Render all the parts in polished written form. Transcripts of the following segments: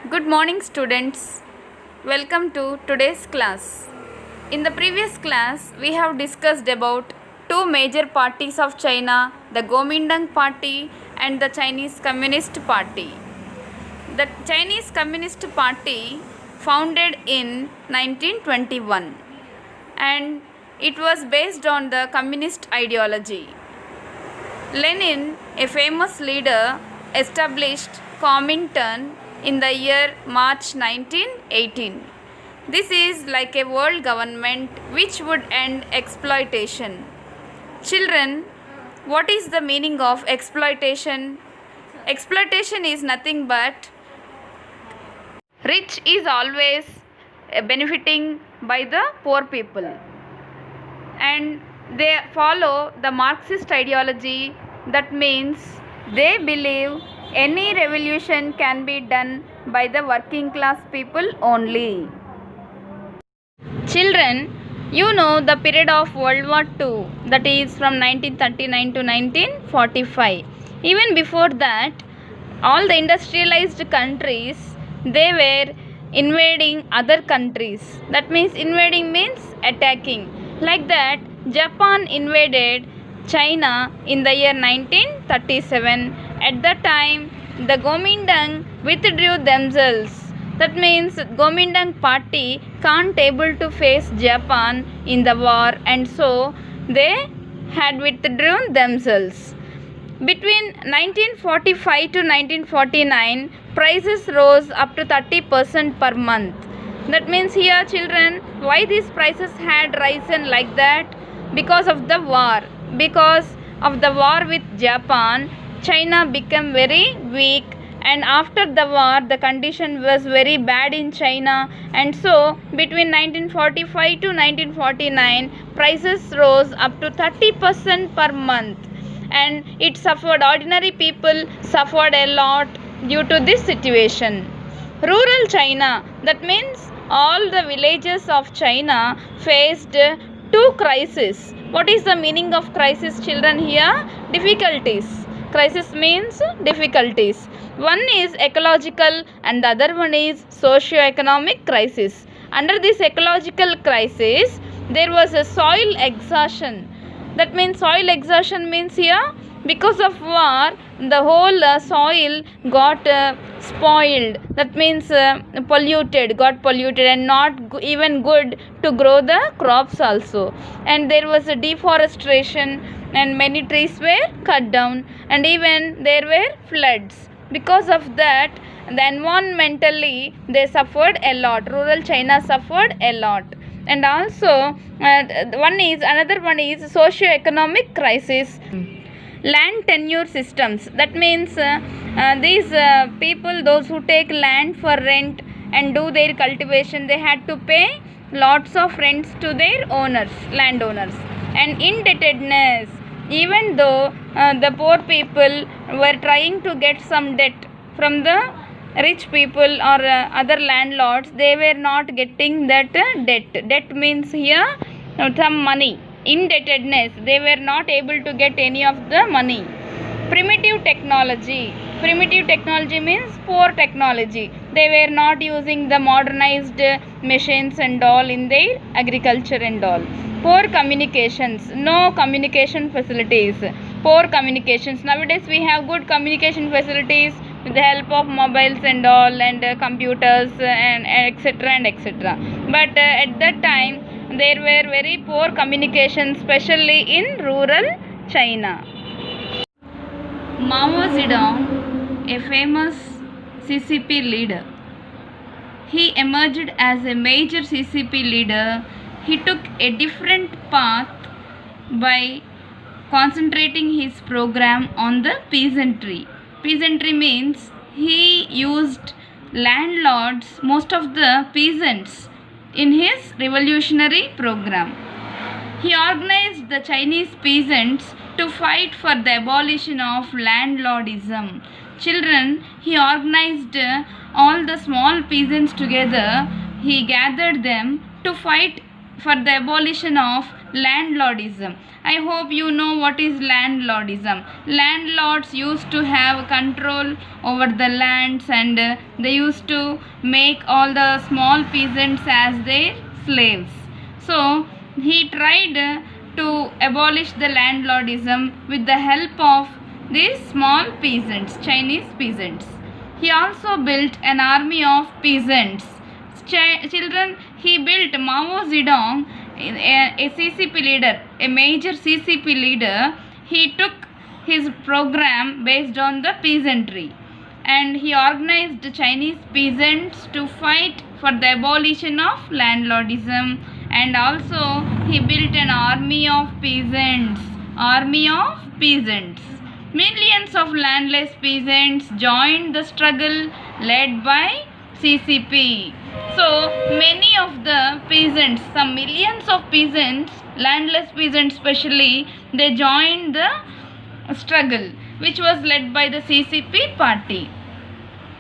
Good morning, students. Welcome to today's class. In the previous class, we have discussed about two major parties of China, the Kuomintang Party and the Chinese Communist Party. The Chinese Communist Party founded in 1921 and it was based on the communist ideology. Lenin, a famous leader, established Kuomintang in the year March 1918. This is like a world government which would end exploitation. Children, what is the meaning of exploitation? Exploitation is nothing but rich is always benefiting by the poor people, and they follow the Marxist ideology. That means they believe any revolution can be done by the working class people only. Children, you know the period of World War II, that is from 1939 to 1945. Even before that, all the industrialized countries, they were invading other countries. That means invading means attacking. Like that, Japan invaded China in the year 1937. At that time, the Kuomintang withdrew themselves. That means Kuomintang party can't able to face Japan in the war, and so they had withdrawn themselves. Between 1945 to 1949, prices rose up to 30% per month. That means here, children, why these prices had risen like that? Because of the war. Because of the war with Japan, China became very weak, and after the war the condition was very bad in China, and so between 1945 to 1949 prices rose up to 30% per month, and it suffered, ordinary people suffered a lot due to this situation. Rural China, that means all the villages of China faced two crises. What is the meaning of crisis, children? Here, difficulties. Crisis means difficulties. One is ecological and the other one is socio-economic crisis. Under this ecological crisis, there was a soil exhaustion. That means soil exhaustion means here, because of war, the whole soil got spoiled. That means got polluted and not even good to grow the crops also. And there was a deforestation and many trees were cut down, and even there were floods. Because of that, the environmentally they suffered a lot. Rural China suffered a lot. And also another one is socio-economic crisis. Land tenure systems, that means these people, those who take land for rent and do their cultivation, they had to pay lots of rents to their owners, landowners. And indebtedness, even though the poor people were trying to get some debt from the rich people or other landlords, they were not getting that debt means here some money. Indebtedness, they were not able to get any of the money. Primitive technology means poor technology. They were not using the modernized machines and all in their agriculture and all. Poor communications, no communication facilities. Poor communications. Nowadays we have good communication facilities with the help of mobiles and all, and computers and etc and etc. But at that time there were very poor communications, especially in rural China. Mao Zedong, a famous CCP leader, he emerged as a major CCP leader. He took a different path by concentrating his program on the peasantry. Peasantry means he used landlords, most of the peasants, in his revolutionary program. He organized the Chinese peasants to fight for the abolition of landlordism. Children, he organized all the small peasants together. He gathered them to fight for the abolition of Landlordism. I hope you know what is landlordism. Landlords used to have control over the lands, and they used to make all the small peasants as their slaves. So he tried to abolish the landlordism with the help of these small peasants, Chinese peasants. He also built an army of peasants. Children, he built Mao Zedong, a CCP leader, a major CCP leader. He took his program based on the peasantry, and he organized Chinese peasants to fight for the abolition of landlordism, and also he built an army of peasants. Millions of landless peasants joined the struggle led by CCP. So many of the peasants, some millions of peasants, landless peasants especially, they joined the struggle which was led by the CCP party.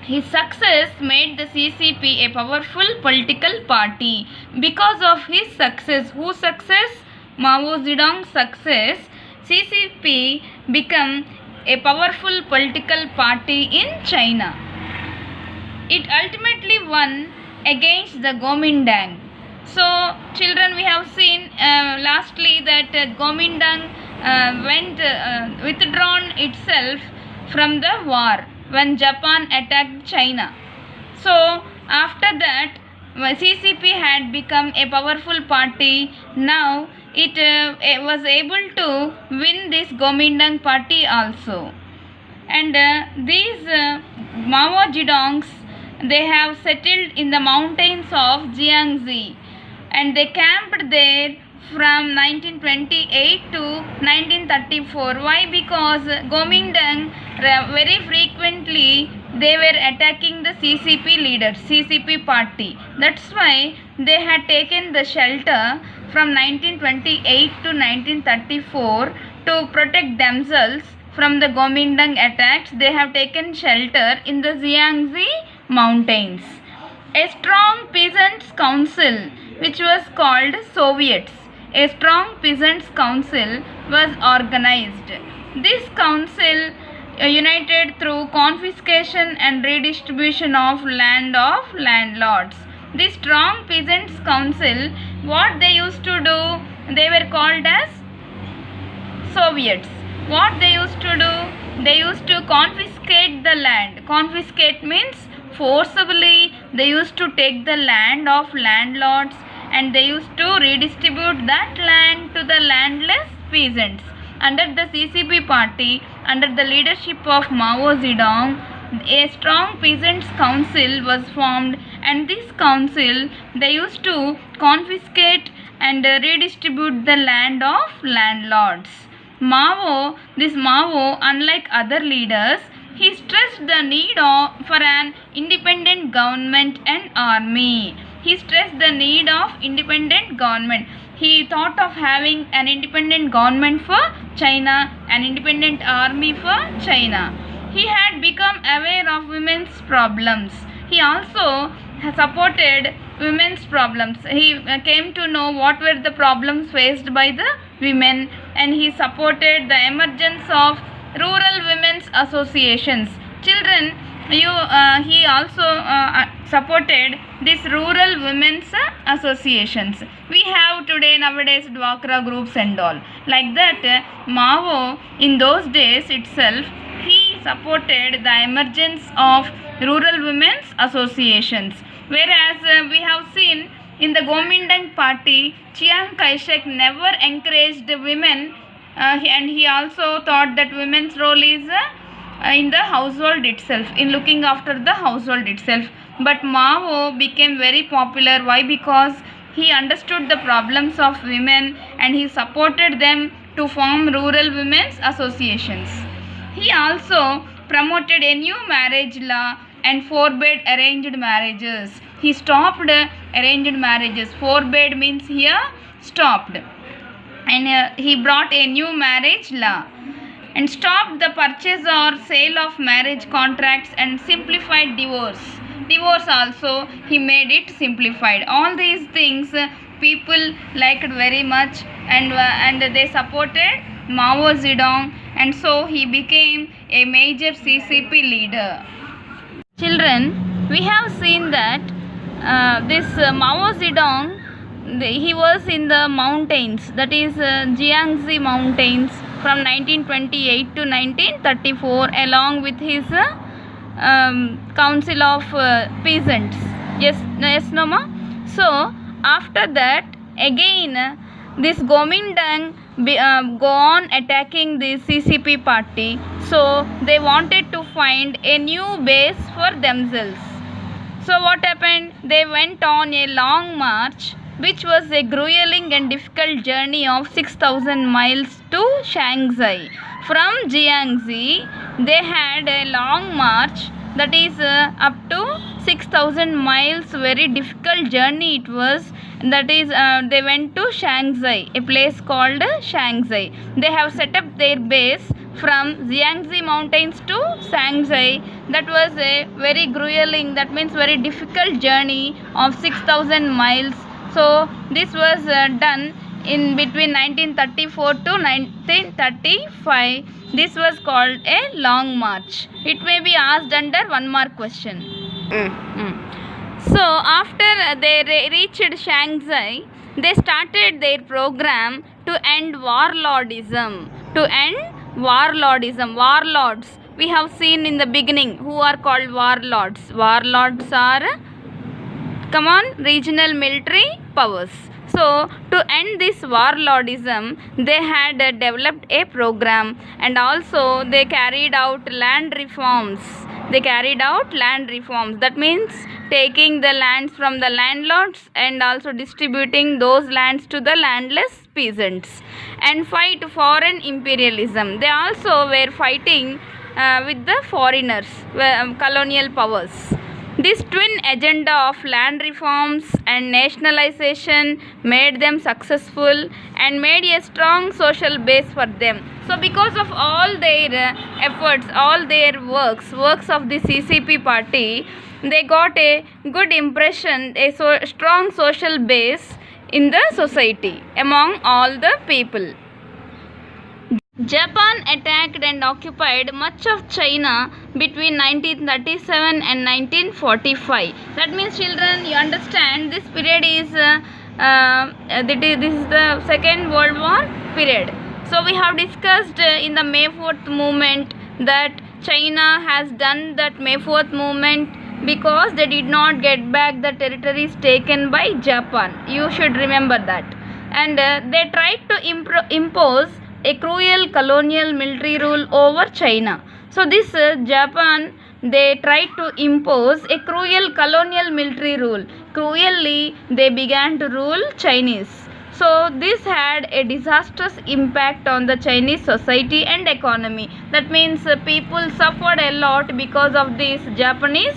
His success made the CCP a powerful political party. Because of his success, whose success? Mao Zedong's success, CCP became a powerful political party in China. It ultimately won against the Kuomintang. So children, we have seen lastly that Kuomintang went withdrawn itself from the war when Japan attacked China. So after that, CCP had become a powerful party. Now it was able to win this Kuomintang party also. And these Mao Zedongs, they have settled in the mountains of Jiangxi, and they camped there from 1928 to 1934. Why? Because Kuomintang very frequently they were attacking the CCP leaders, CCP party. That's why they had taken the shelter from 1928 to 1934 to protect themselves from the Kuomintang attacks. They have taken shelter in the Jiangxi mountains. A strong peasants' council, which was called Soviets, a strong peasants' council was organized. This council united through confiscation and redistribution of land of landlords. This strong peasants' council, what they used to do, they were called as Soviets. What they used to do, they used to confiscate the land. Confiscate means forcibly they used to take the land of landlords, and they used to redistribute that land to the landless peasants. Under the CCP party, under the leadership of Mao Zedong, a strong peasants' council was formed, and this council, they used to confiscate and redistribute the land of landlords. Mao, unlike other leaders, he stressed the need for an independent government and army. He stressed the need of independent government. He thought of having an independent government for China, an independent army for China. He had become aware of women's problems. He also supported women's problems. He came to know what were the problems faced by the women, and he supported the emergence of rural women's associations. Children, he also supported these rural women's associations. We have today nowadays Dwakra groups and all. Like that, Mao in those days itself, he supported the emergence of rural women's associations. Whereas we have seen in the Kuomintang party, Chiang Kai-shek never encouraged women, and he also thought that women's role is in the household itself, in looking after the household itself. But Mao became very popular. Why? Because he understood the problems of women, and he supported them to form rural women's associations. He also promoted a new marriage law and forbade arranged marriages. He stopped arranged marriages. Forbade means here stopped. And he brought a new marriage law and stopped the purchase or sale of marriage contracts and simplified divorce. Divorce also he made it simplified. All these things people liked very much, and they supported Mao Zedong, and so he became a major CCP leader. Children, we have seen that this Mao Zedong, he was in the mountains, that is Jiangxi mountains, from 1928 to 1934, along with his council of peasants. Yes, no ma? So after that, again this Gomindang go on attacking the CCP party. So they wanted to find a new base for themselves. So what happened? They went on a long march, which was a grueling and difficult journey of 6,000 miles to Shanghai. From Jiangxi, they had a long march, that is up to 6,000 miles, very difficult journey it was. That is they went to Shanghai, a place called Shanghai. They have set up their base from Jiangxi mountains to Shanghai. That was a very grueling, that means very difficult journey of 6,000 miles. So this was done in between 1934 to 1935. This was called a long march. It may be asked under 1 mark question. So after they reached Shanghai, they started their program to end warlordism. Warlords, we have seen in the beginning who are called warlords. Warlords are, come on, regional military powers. So to end this warlordism, they had developed a program, and also they carried out land reforms. That means taking the lands from the landlords and also distributing those lands to the landless peasants, and fight foreign imperialism. They also were fighting with the foreigners, colonial powers. This twin agenda of land reforms and nationalization made them successful and made a strong social base for them. So because of all their efforts, all their works of the CCP party, they got a good impression, a strong social base in the society among all the people. Japan attacked and occupied much of China between 1937 and 1945. That means, children, you understand this period is this is the Second World War period. So we have discussed in the May 4th movement that China has done that May 4th movement because they did not get back the territories taken by Japan. You should remember that. And they tried to impose a cruel colonial military rule over China. So this Japan, they tried to impose a cruel colonial military rule. Cruelly, they began to rule Chinese. So this had a disastrous impact on the Chinese society and economy. That means people suffered a lot because of this Japanese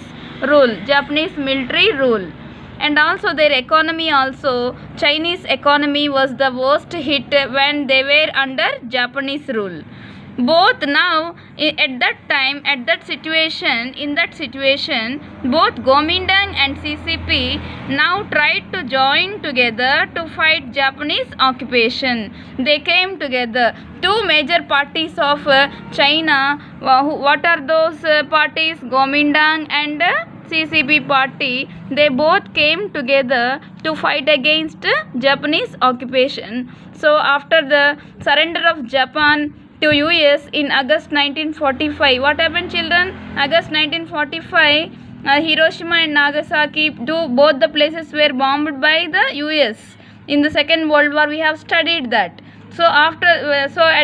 rule, Japanese military rule. And also their economy also, Chinese economy was the worst hit when they were under Japanese rule. Both now, in that situation, both Gomindang and CCP now tried to join together to fight Japanese occupation. They came together. Two major parties of China, what are those parties? Gomindang and CCP party, they both came together to fight against Japanese occupation. So after the surrender of Japan to US in August 1945, what happened, children? August 1945, Hiroshima and Nagasaki, both the places were bombed by the US. In the Second World War, we have studied that. So at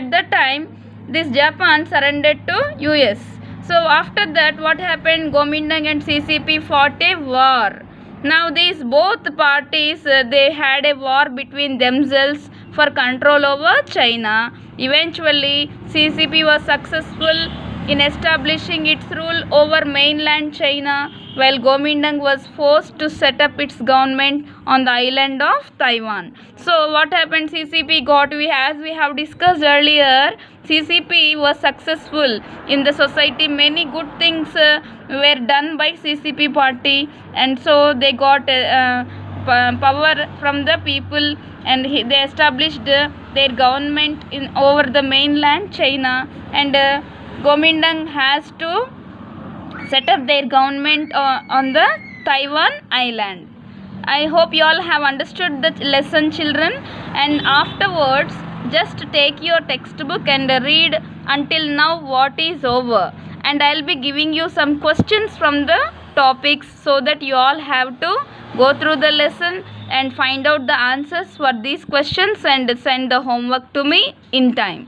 that time, this Japan surrendered to US. So after that, what happened? Gomindang and CCP fought a war. Now these both parties, they had a war between themselves for control over China. Eventually, CCP was successful in establishing its rule over mainland China, while Gomindang was forced to set up its government on the island of Taiwan. So what happened? CCP got, as we have discussed earlier, CCP was successful in the society. Many good things were done by CCP party, and so they got power from the people, and they established their government in over the mainland China, and Kuomintang has to set up their government on the Taiwan island. I hope you all have understood the lesson, children, and afterwards just take your textbook and read until now what is over, and I'll be giving you some questions from the topics so that you all have to go through the lesson and find out the answers for these questions and send the homework to me in time.